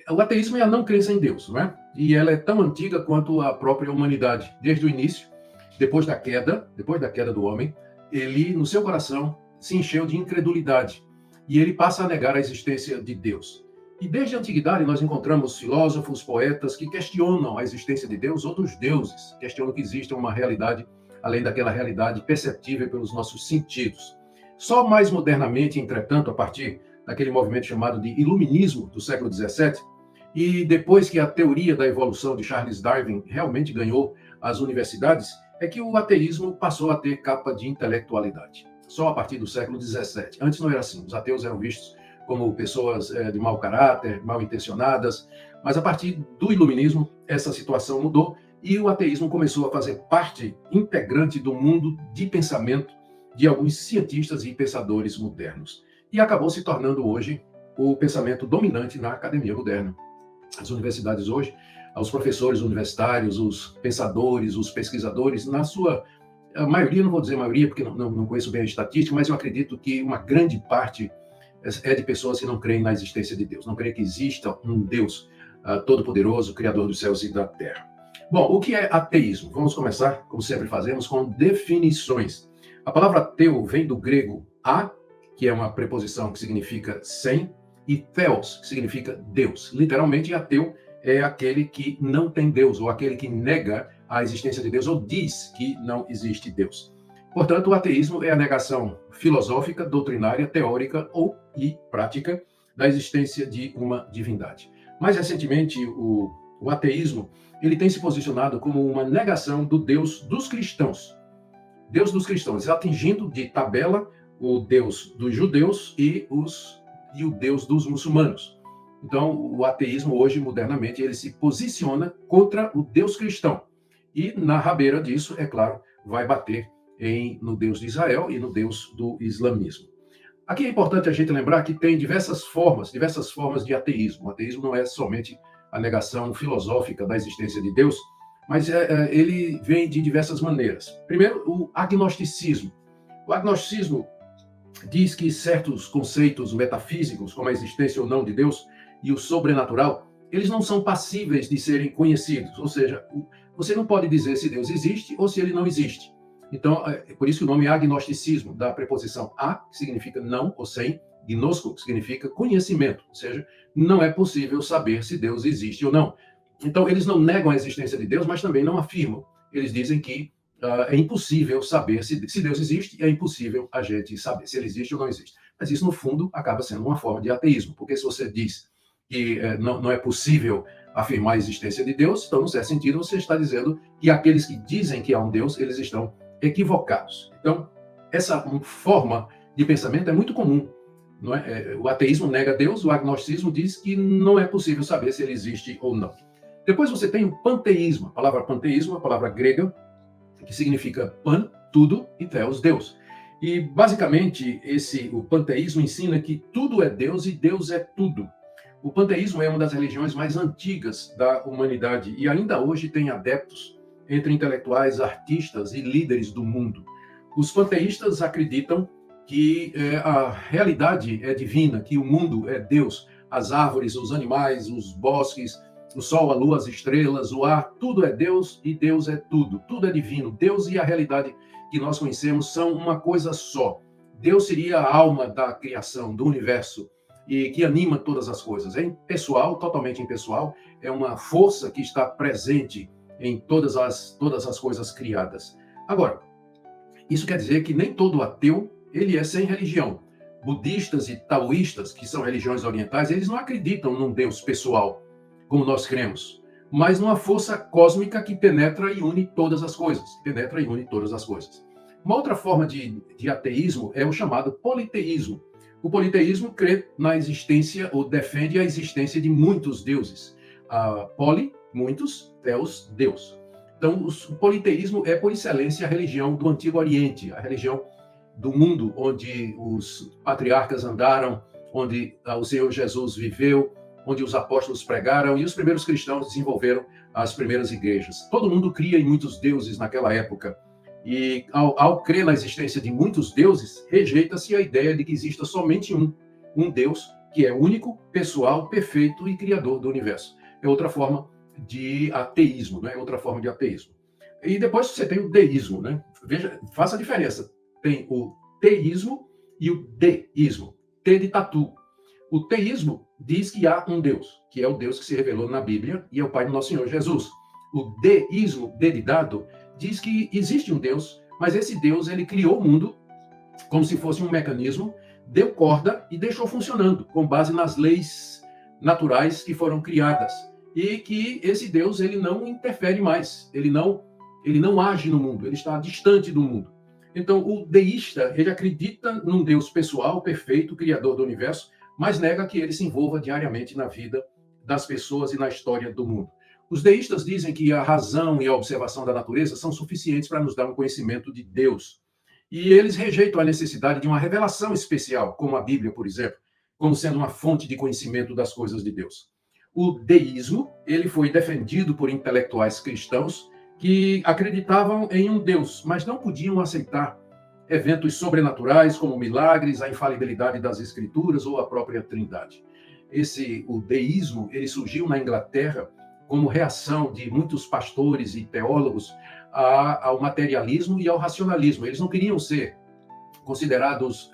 O ateísmo é a não crença em Deus, não é? E ela é tão antiga quanto a própria humanidade. Desde o início, depois da queda do homem, ele, no seu coração, se encheu de incredulidade. E ele passa a negar a existência de Deus. E desde a antiguidade nós encontramos filósofos, poetas que questionam a existência de Deus ou dos deuses, questionam que exista uma realidade além daquela realidade perceptível pelos nossos sentidos. Só mais modernamente, entretanto, a partir daquele movimento chamado de Iluminismo do século XVII, e depois que a teoria da evolução de Charles Darwin realmente ganhou as universidades, é que o ateísmo passou a ter capa de intelectualidade. Só a partir do século XVII. Antes não era assim. Os ateus eram vistos como pessoas de mau caráter, mal intencionadas, mas a partir do iluminismo essa situação mudou e o ateísmo começou a fazer parte integrante do mundo de pensamento de alguns cientistas e pensadores modernos. E acabou se tornando hoje o pensamento dominante na academia moderna. As universidades hoje, os professores universitários, os pensadores, os pesquisadores, na sua maioria, não vou dizer maioria porque não conheço bem a estatística, mas eu acredito que uma grande parte é de pessoas que não creem na existência de Deus, não creem que exista um Deus todo-poderoso, criador dos céus e da terra. Bom, o que é ateísmo? Vamos começar, como sempre fazemos, com definições. A palavra ateu vem do grego a, que é uma preposição que significa sem, e theos, que significa Deus. Literalmente, ateu é aquele que não tem Deus, ou aquele que nega a existência de Deus, ou diz que não existe Deus. Portanto, o ateísmo é a negação filosófica, doutrinária, teórica e prática da existência de uma divindade. Mais recentemente, o ateísmo ele tem se posicionado como uma negação do Deus dos cristãos. Deus dos cristãos, atingindo de tabela o Deus dos judeus e o Deus dos muçulmanos. Então, o ateísmo hoje, modernamente, ele se posiciona contra o Deus cristão. E na rabeira disso, é claro, vai bater no Deus de Israel e no Deus do islamismo. Aqui é importante a gente lembrar que tem diversas formas de ateísmo. O ateísmo não é somente a negação filosófica da existência de Deus, mas ele vem de diversas maneiras. Primeiro, o agnosticismo. O agnosticismo diz que certos conceitos metafísicos, como a existência ou não de Deus e o sobrenatural, eles não são passíveis de serem conhecidos. Ou seja, você não pode dizer se Deus existe ou se ele não existe. Então, é por isso que o nome é agnosticismo, da preposição a, que significa não ou sem, gnosco, que significa conhecimento, ou seja, não é possível saber se Deus existe ou não. Então, eles não negam a existência de Deus, mas também não afirmam. Eles dizem que é impossível saber se Deus existe, é impossível a gente saber se ele existe ou não existe. Mas isso, no fundo, acaba sendo uma forma de ateísmo, porque se você diz que não é possível afirmar a existência de Deus, então, no certo sentido, você está dizendo que aqueles que dizem que há um Deus, eles estão equivocados. Então, essa forma de pensamento é muito comum. Não é? O ateísmo nega Deus, o agnosticismo diz que não é possível saber se ele existe ou não. Depois você tem o panteísmo. A palavra panteísmo é uma palavra grega que significa pan, tudo, e theos, Deus. E, basicamente, o panteísmo ensina que tudo é Deus e Deus é tudo. O panteísmo é uma das religiões mais antigas da humanidade e ainda hoje tem adeptos entre intelectuais, artistas e líderes do mundo. Os panteístas acreditam que a realidade é divina, que o mundo é Deus, as árvores, os animais, os bosques, o sol, a lua, as estrelas, o ar, tudo é Deus e Deus é tudo. Tudo é divino. Deus e a realidade que nós conhecemos são uma coisa só. Deus seria a alma da criação, do universo, e que anima todas as coisas. É impessoal, totalmente impessoal, é uma força que está presente em todas as coisas criadas. Agora, isso quer dizer que nem todo ateu ele é sem religião. Budistas e taoístas, que são religiões orientais, eles não acreditam num Deus pessoal, como nós cremos, mas numa força cósmica que penetra e une todas as coisas. Uma outra forma de ateísmo é o chamado politeísmo. O politeísmo crê na existência ou defende a existência de muitos deuses. Poli, muitos, theos, Deus. Então, o politeísmo é, por excelência, a religião do Antigo Oriente, a religião do mundo onde os patriarcas andaram, onde o Senhor Jesus viveu, onde os apóstolos pregaram e os primeiros cristãos desenvolveram as primeiras igrejas. Todo mundo cria em muitos deuses naquela época. E, ao crer na existência de muitos deuses, rejeita-se a ideia de que exista somente um Deus que é único, pessoal, perfeito e criador do universo. É outra forma de ateísmo, né? É outra forma de ateísmo. E depois você tem o deísmo, né? Veja, faça a diferença. Tem o teísmo e o deísmo. T de tatu. O teísmo diz que há um Deus, que é o Deus que se revelou na Bíblia e é o Pai do nosso Senhor Jesus. O deísmo, D de dado, diz que existe um Deus, mas esse Deus ele criou o mundo como se fosse um mecanismo, deu corda e deixou funcionando, com base nas leis naturais que foram criadas. E que esse Deus ele não interfere mais, ele não age no mundo, ele está distante do mundo. Então, o deísta, ele acredita num Deus pessoal, perfeito, criador do universo, mas nega que ele se envolva diariamente na vida das pessoas e na história do mundo. Os deístas dizem que a razão e a observação da natureza são suficientes para nos dar um conhecimento de Deus. E eles rejeitam a necessidade de uma revelação especial, como a Bíblia, por exemplo, como sendo uma fonte de conhecimento das coisas de Deus. O deísmo, ele foi defendido por intelectuais cristãos que acreditavam em um Deus, mas não podiam aceitar eventos sobrenaturais, como milagres, a infalibilidade das escrituras ou a própria Trindade. O deísmo, ele surgiu na Inglaterra como reação de muitos pastores e teólogos ao materialismo e ao racionalismo. Eles não queriam ser considerados,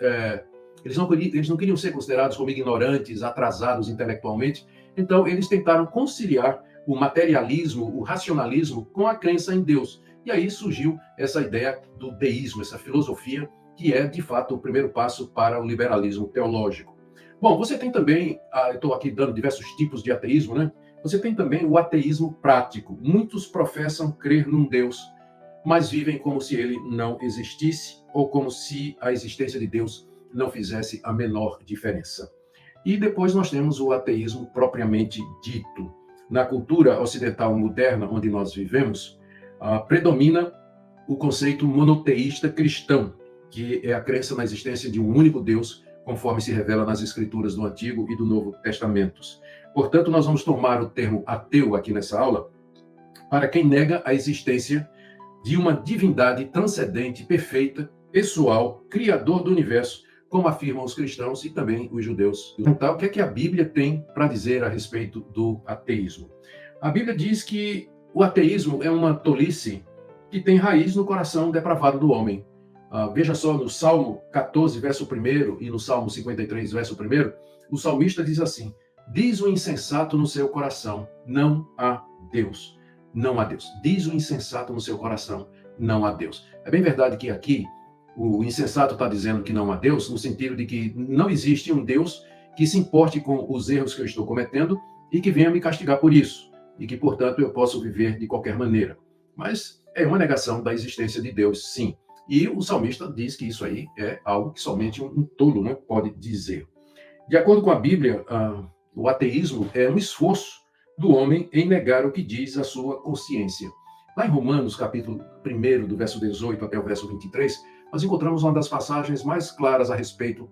eles não queriam ser considerados como ignorantes, atrasados intelectualmente. Então, eles tentaram conciliar o materialismo, o racionalismo, com a crença em Deus. E aí surgiu essa ideia do deísmo, essa filosofia, que é, de fato, o primeiro passo para o liberalismo teológico. Bom, você tem também, eu estou aqui dando diversos tipos de ateísmo, né? Você tem também o ateísmo prático. Muitos professam crer num Deus, mas vivem como se ele não existisse ou como se a existência de Deus não fizesse a menor diferença. E depois nós temos o ateísmo propriamente dito. Na cultura ocidental moderna onde nós vivemos, predomina o conceito monoteísta cristão, que é a crença na existência de um único Deus, conforme se revela nas escrituras do Antigo e do Novo Testamentos. Portanto, nós vamos tomar o termo ateu aqui nessa aula para quem nega a existência de uma divindade transcendente, perfeita, pessoal, criador do universo, como afirmam os cristãos e também os judeus. Então, o que é que a Bíblia tem para dizer a respeito do ateísmo? A Bíblia diz que o ateísmo é uma tolice que tem raiz no coração depravado do homem. Veja só, no Salmo 14, verso 1 e no Salmo 53, verso 1, o salmista diz assim: diz o insensato no seu coração, não há Deus. Não há Deus. Diz o insensato no seu coração, não há Deus. É bem verdade que aqui o insensato está dizendo que não há Deus, no sentido de que não existe um Deus que se importe com os erros que eu estou cometendo e que venha me castigar por isso, e que, portanto, eu posso viver de qualquer maneira. Mas é uma negação da existência de Deus, sim. E o salmista diz que isso aí é algo que somente um tolo, né, pode dizer. De acordo com a Bíblia, o ateísmo é um esforço do homem em negar o que diz a sua consciência. Lá em Romanos, capítulo 1, do verso 18 até o verso 23, nós encontramos uma das passagens mais claras a respeito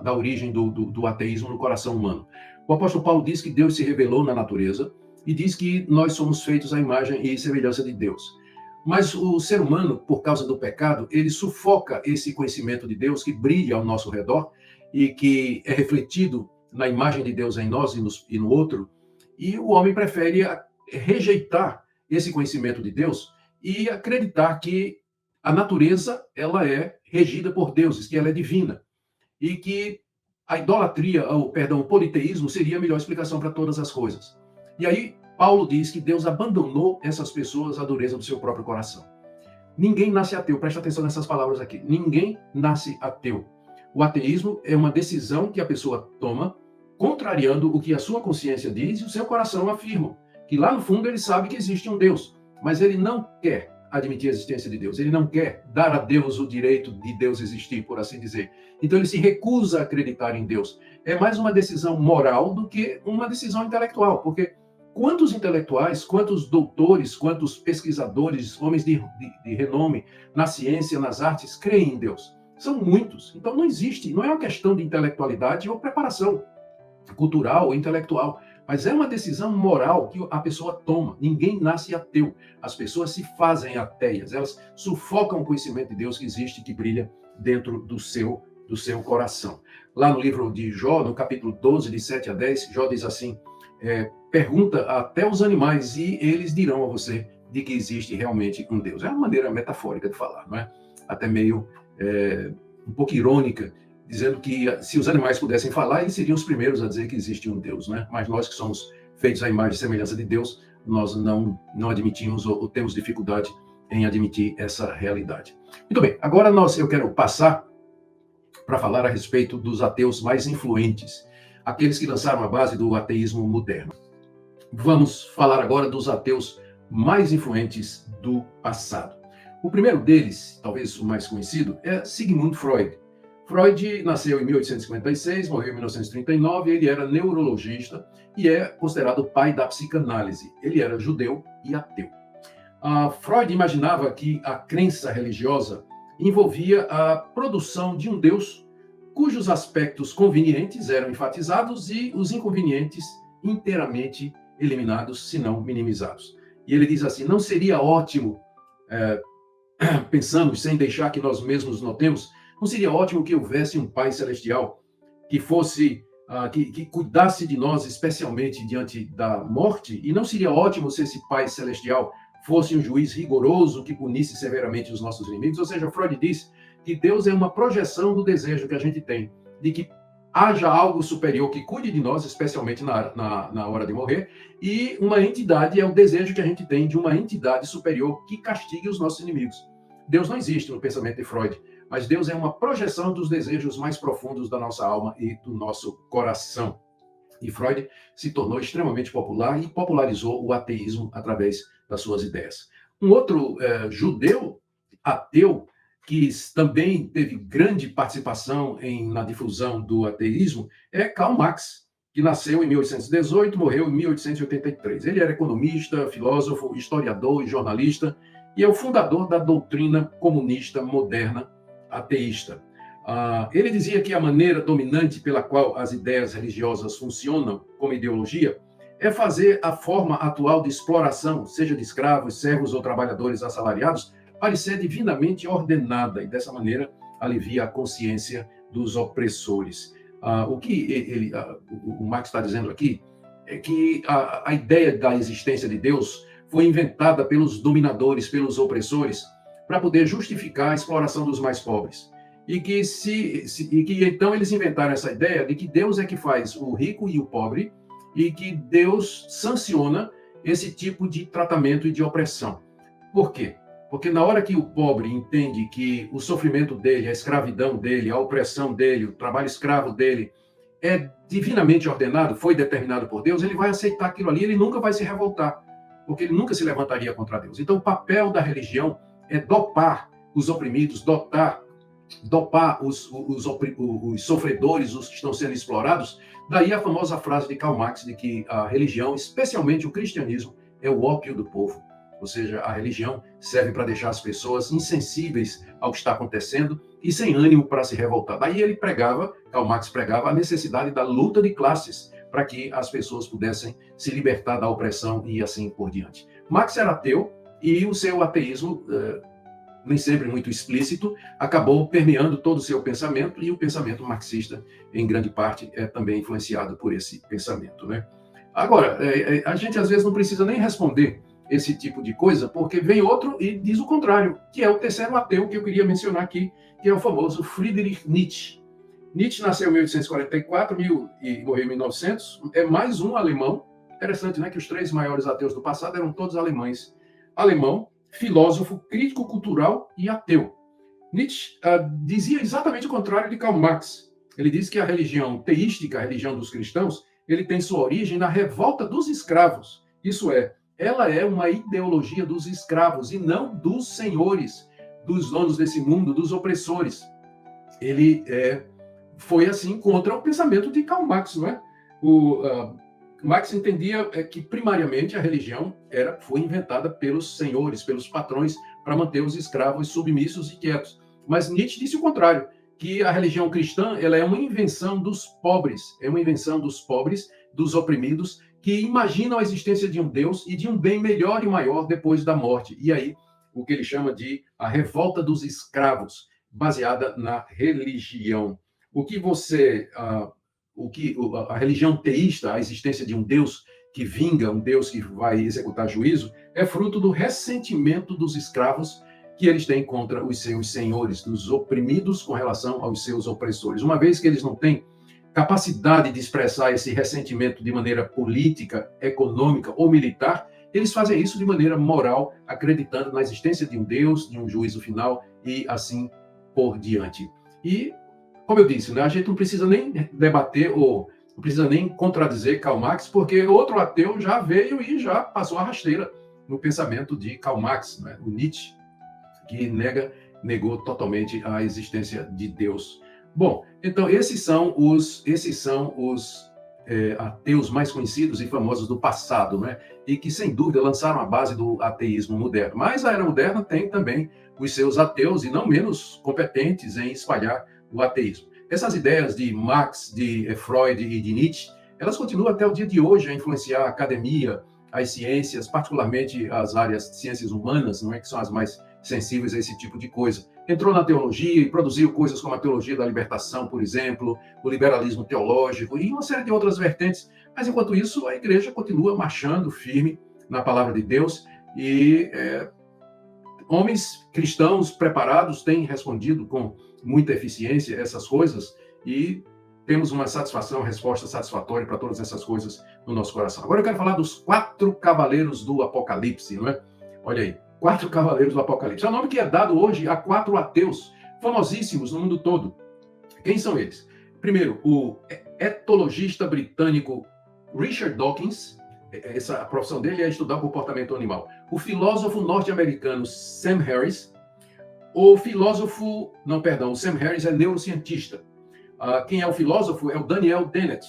da origem do ateísmo no coração humano. O apóstolo Paulo diz que Deus se revelou na natureza e diz que nós somos feitos à imagem e semelhança de Deus. Mas o ser humano, por causa do pecado, ele sufoca esse conhecimento de Deus que brilha ao nosso redor e que é refletido na imagem de Deus em nós e no outro, e o homem prefere rejeitar esse conhecimento de Deus e acreditar que a natureza ela é regida por deuses, que ela é divina, e que a idolatria, o politeísmo seria a melhor explicação para todas as coisas. E aí Paulo diz que Deus abandonou essas pessoas à dureza do seu próprio coração. Ninguém nasce ateu, presta atenção nessas palavras aqui. Ninguém nasce ateu. O ateísmo é uma decisão que a pessoa toma, contrariando o que a sua consciência diz e o seu coração afirma. Que lá no fundo ele sabe que existe um Deus, mas ele não quer admitir a existência de Deus. Ele não quer dar a Deus o direito de Deus existir, por assim dizer. Então ele se recusa a acreditar em Deus. É mais uma decisão moral do que uma decisão intelectual, porque quantos intelectuais, quantos doutores, quantos pesquisadores, homens de renome na ciência, nas artes, creem em Deus? São muitos. Então não existe, não é uma questão de intelectualidade ou preparação cultural ou intelectual, mas é uma decisão moral que a pessoa toma. Ninguém nasce ateu. As pessoas se fazem ateias. Elas sufocam o conhecimento de Deus que existe, que brilha dentro do seu coração. lá no livro de Jó, no capítulo 12, de 7 a 10, Jó diz assim, pergunta até os animais e eles dirão a você de que existe realmente um Deus. É uma maneira metafórica de falar, não é? Até meio um pouco irônica, dizendo que se os animais pudessem falar, eles seriam os primeiros a dizer que existe um Deus, né? Mas nós que somos feitos à imagem e semelhança de Deus, nós não admitimos ou temos dificuldade em admitir essa realidade. Muito bem, agora eu quero passar para falar a respeito dos ateus mais influentes, aqueles que lançaram a base do ateísmo moderno. Vamos falar agora dos ateus mais influentes do passado. O primeiro deles, talvez o mais conhecido, é Sigmund Freud. Freud nasceu em 1856, morreu em 1939, ele era neurologista e é considerado o pai da psicanálise. Ele era judeu e ateu. Freud imaginava que a crença religiosa envolvia a produção de um Deus cujos aspectos convenientes eram enfatizados e os inconvenientes inteiramente eliminados, se não minimizados. E ele diz assim, não seria ótimo, pensamos sem deixar que nós mesmos notemos, não seria ótimo que houvesse um Pai Celestial que fosse, que cuidasse de nós especialmente diante da morte? E não seria ótimo se esse Pai Celestial fosse um juiz rigoroso que punisse severamente os nossos inimigos? Ou seja, Freud diz que Deus é uma projeção do desejo que a gente tem, de que haja algo superior que cuide de nós, especialmente na hora de morrer, e uma entidade é o desejo que a gente tem de uma entidade superior que castigue os nossos inimigos. Deus não existe no pensamento de Freud, mas Deus é uma projeção dos desejos mais profundos da nossa alma e do nosso coração. E Freud se tornou extremamente popular e popularizou o ateísmo através das suas ideias. Um outro judeu ateu que também teve grande participação na difusão do ateísmo é Karl Marx, que nasceu em 1818, morreu em 1883. Ele era economista, filósofo, historiador e jornalista, e é o fundador da doutrina comunista moderna ateísta. Ele dizia que a maneira dominante pela qual as ideias religiosas funcionam como ideologia é fazer a forma atual de exploração, seja de escravos, servos ou trabalhadores assalariados, parecer divinamente ordenada, e dessa maneira alivia a consciência dos opressores. O que o Marx está dizendo aqui é que a ideia da existência de Deus foi inventada pelos dominadores, pelos opressores, para poder justificar a exploração dos mais pobres. E que então eles inventaram essa ideia de que Deus é que faz o rico e o pobre, e que Deus sanciona esse tipo de tratamento e de opressão. Por quê? Porque na hora que o pobre entende que o sofrimento dele, a escravidão dele, a opressão dele, o trabalho escravo dele é divinamente ordenado, foi determinado por Deus, ele vai aceitar aquilo ali, ele nunca vai se revoltar, porque ele nunca se levantaria contra Deus. Então o papel da religião é dopar os oprimidos, dopar os sofredores, os que estão sendo explorados. Daí a famosa frase de Karl Marx de que a religião, especialmente o cristianismo, é o ópio do povo. Ou seja, a religião serve para deixar as pessoas insensíveis ao que está acontecendo e sem ânimo para se revoltar. Daí Karl Marx pregava a necessidade da luta de classes para que as pessoas pudessem se libertar da opressão e assim por diante. Marx era ateu e o seu ateísmo, nem sempre muito explícito, acabou permeando todo o seu pensamento, e o pensamento marxista, em grande parte, é também influenciado por esse pensamento, né? Agora, a gente às vezes não precisa nem responder esse tipo de coisa, porque vem outro e diz o contrário, que é o terceiro ateu que eu queria mencionar aqui, que é o famoso Friedrich Nietzsche. Nietzsche nasceu em 1844 e morreu em 1900, é mais um alemão. Interessante, né, que os três maiores ateus do passado eram todos alemães. Alemão, filósofo, crítico cultural e ateu. Nietzsche dizia exatamente o contrário de Karl Marx. Ele diz que a religião teística, a religião dos cristãos, ele tem sua origem na revolta dos escravos. Isso é, ela é uma ideologia dos escravos e não dos senhores, dos donos desse mundo, dos opressores. Ele foi assim contra o pensamento de Karl Marx, não é? Marx entendia que primariamente a religião foi inventada pelos senhores, pelos patrões, para manter os escravos submissos e quietos. Mas Nietzsche disse o contrário, que a religião cristã ela é uma invenção dos pobres, dos oprimidos, que imaginam a existência de um Deus e de um bem melhor e maior depois da morte. E aí, o que ele chama de a revolta dos escravos, baseada na religião. O que você, a religião teísta, a existência de um Deus que vinga, um Deus que vai executar juízo, é fruto do ressentimento dos escravos que eles têm contra os seus senhores, dos oprimidos com relação aos seus opressores. Uma vez que eles não têm capacidade de expressar esse ressentimento de maneira política, econômica ou militar, eles fazem isso de maneira moral, acreditando na existência de um Deus, de um juízo final e assim por diante. E, como eu disse, né, a gente não precisa nem debater ou não precisa nem contradizer Karl Marx, porque outro ateu já veio e já passou a rasteira no pensamento de Karl Marx, né, o Nietzsche, que negou totalmente a existência de Deus. Bom, então esses são os ateus mais conhecidos e famosos do passado, né? E que, sem dúvida, lançaram a base do ateísmo moderno. Mas a era moderna tem também os seus ateus, e não menos competentes em espalhar o ateísmo. Essas ideias de Marx, de Freud e de Nietzsche, elas continuam até o dia de hoje a influenciar a academia, as ciências, particularmente as áreas de ciências humanas, não é, que são as mais sensíveis a esse tipo de coisa. Entrou na teologia e produziu coisas como a teologia da libertação, por exemplo, o liberalismo teológico e uma série de outras vertentes. Mas, enquanto isso, a igreja continua marchando firme na palavra de Deus e homens cristãos preparados têm respondido com muita eficiência essas coisas e temos uma resposta satisfatória para todas essas coisas no nosso coração. Agora eu quero falar dos 4 cavaleiros do Apocalipse, não é? Olha aí, 4 cavaleiros do Apocalipse. É o nome que é dado hoje a 4 ateus famosíssimos no mundo todo. Quem são eles? Primeiro, o etologista britânico Richard Dawkins. A profissão dele é estudar o comportamento animal. O filósofo norte-americano Sam Harris. O Sam Harris é neurocientista. Quem é o filósofo é o Daniel Dennett.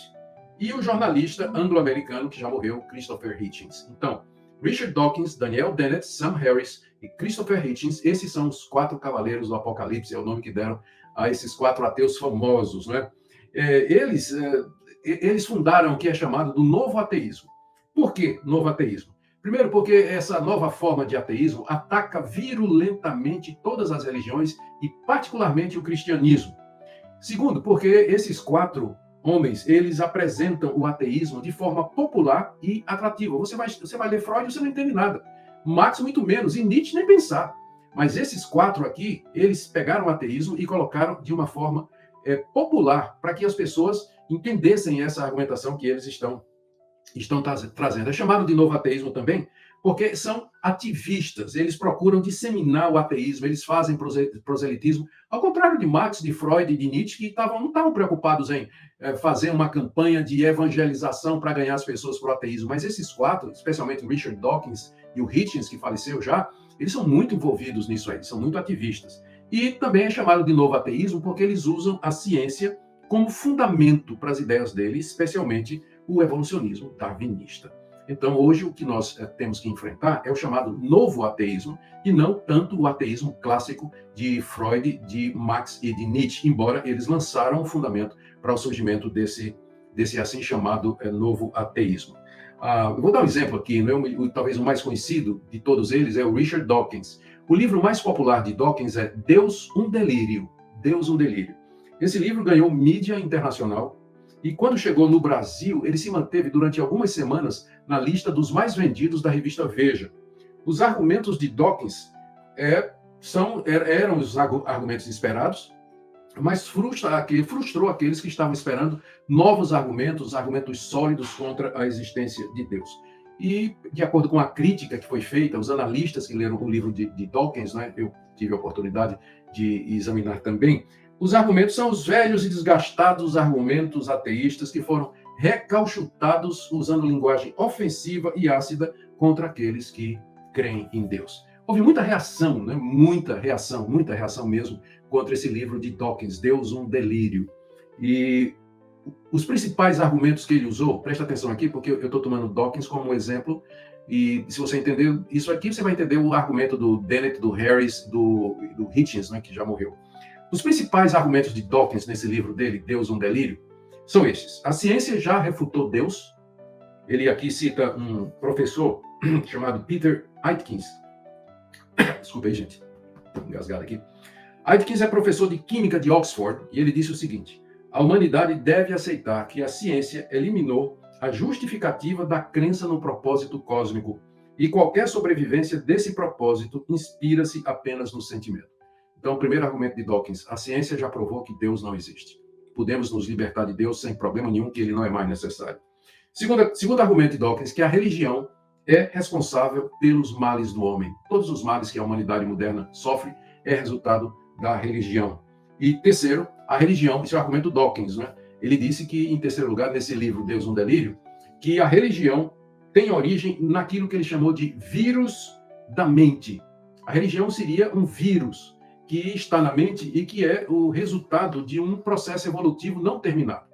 E o jornalista anglo-americano que já morreu, Christopher Hitchens. Então, Richard Dawkins, Daniel Dennett, Sam Harris e Christopher Hitchens, esses são os 4 cavaleiros do Apocalipse, é o nome que deram a esses 4 ateus famosos, né? Eles fundaram o que é chamado do novo ateísmo. Por que novo ateísmo? Primeiro, porque essa nova forma de ateísmo ataca virulentamente todas as religiões e particularmente o cristianismo. Segundo, porque esses 4 homens, eles apresentam o ateísmo de forma popular e atrativa. Você vai ler Freud e você não entende nada. Marx muito menos, e Nietzsche nem pensar. Mas esses 4 aqui, eles pegaram o ateísmo e colocaram de uma forma popular, para que as pessoas entendessem essa argumentação que eles estão trazendo. É chamado de novo ateísmo também, porque são ativistas, eles procuram disseminar o ateísmo, eles fazem proselitismo, ao contrário de Marx, de Freud e de Nietzsche, que não estavam preocupados em fazer uma campanha de evangelização para ganhar as pessoas para o ateísmo. Mas esses 4, especialmente o Richard Dawkins e o Hitchens, que faleceu já, eles são muito envolvidos nisso aí, eles são muito ativistas. E também é chamado de novo ateísmo porque eles usam a ciência como fundamento para as ideias deles, especialmente o evolucionismo darwinista. Então, hoje, o que nós temos que enfrentar é o chamado novo ateísmo, e não tanto o ateísmo clássico de Freud, de Marx e de Nietzsche, embora eles lançaram o fundamento para o surgimento desse assim chamado novo ateísmo. Eu vou dar um exemplo aqui, né? Talvez o mais conhecido de todos eles é o Richard Dawkins. O livro mais popular de Dawkins é Deus, um Delírio. Deus, um Delírio. Esse livro ganhou mídia internacional, e quando chegou no Brasil, ele se manteve durante algumas semanas na lista dos mais vendidos da revista Veja. Os argumentos de Dawkins eram os argumentos esperados, mas frustrou aqueles que estavam esperando novos argumentos sólidos contra a existência de Deus. E, de acordo com a crítica que foi feita, os analistas que leram o livro de Dawkins, né, eu tive a oportunidade de examinar também, os argumentos são os velhos e desgastados argumentos ateístas que foram recauchutados usando linguagem ofensiva e ácida contra aqueles que creem em Deus. Houve muita reação, né? Muita reação mesmo contra esse livro de Dawkins, Deus, um Delírio. E os principais argumentos que ele usou, presta atenção aqui, porque eu estou tomando Dawkins como exemplo, e se você entender isso aqui, você vai entender o argumento do Dennett, do Harris, do Hitchens, né, que já morreu. Os principais argumentos de Dawkins nesse livro dele, Deus, um Delírio, são esses. A ciência já refutou Deus. Ele aqui cita um professor chamado Peter Aitken. Desculpa aí, gente. Estou engasgado aqui. Aitken é professor de química de Oxford e ele disse o seguinte: A humanidade deve aceitar que a ciência eliminou a justificativa da crença no propósito cósmico e qualquer sobrevivência desse propósito inspira-se apenas no sentimento. Então, o primeiro argumento de Dawkins, a ciência já provou que Deus não existe. Podemos nos libertar de Deus sem problema nenhum, que ele não é mais necessário. Segundo argumento de Dawkins, que a religião é responsável pelos males do homem. Todos os males que a humanidade moderna sofre é resultado da religião. E terceiro, a religião, esse é o argumento Dawkins, né? Ele disse que, em terceiro lugar, nesse livro, Deus um Delírio, que a religião tem origem naquilo que ele chamou de vírus da mente. A religião seria um vírus que está na mente e que é o resultado de um processo evolutivo não terminado.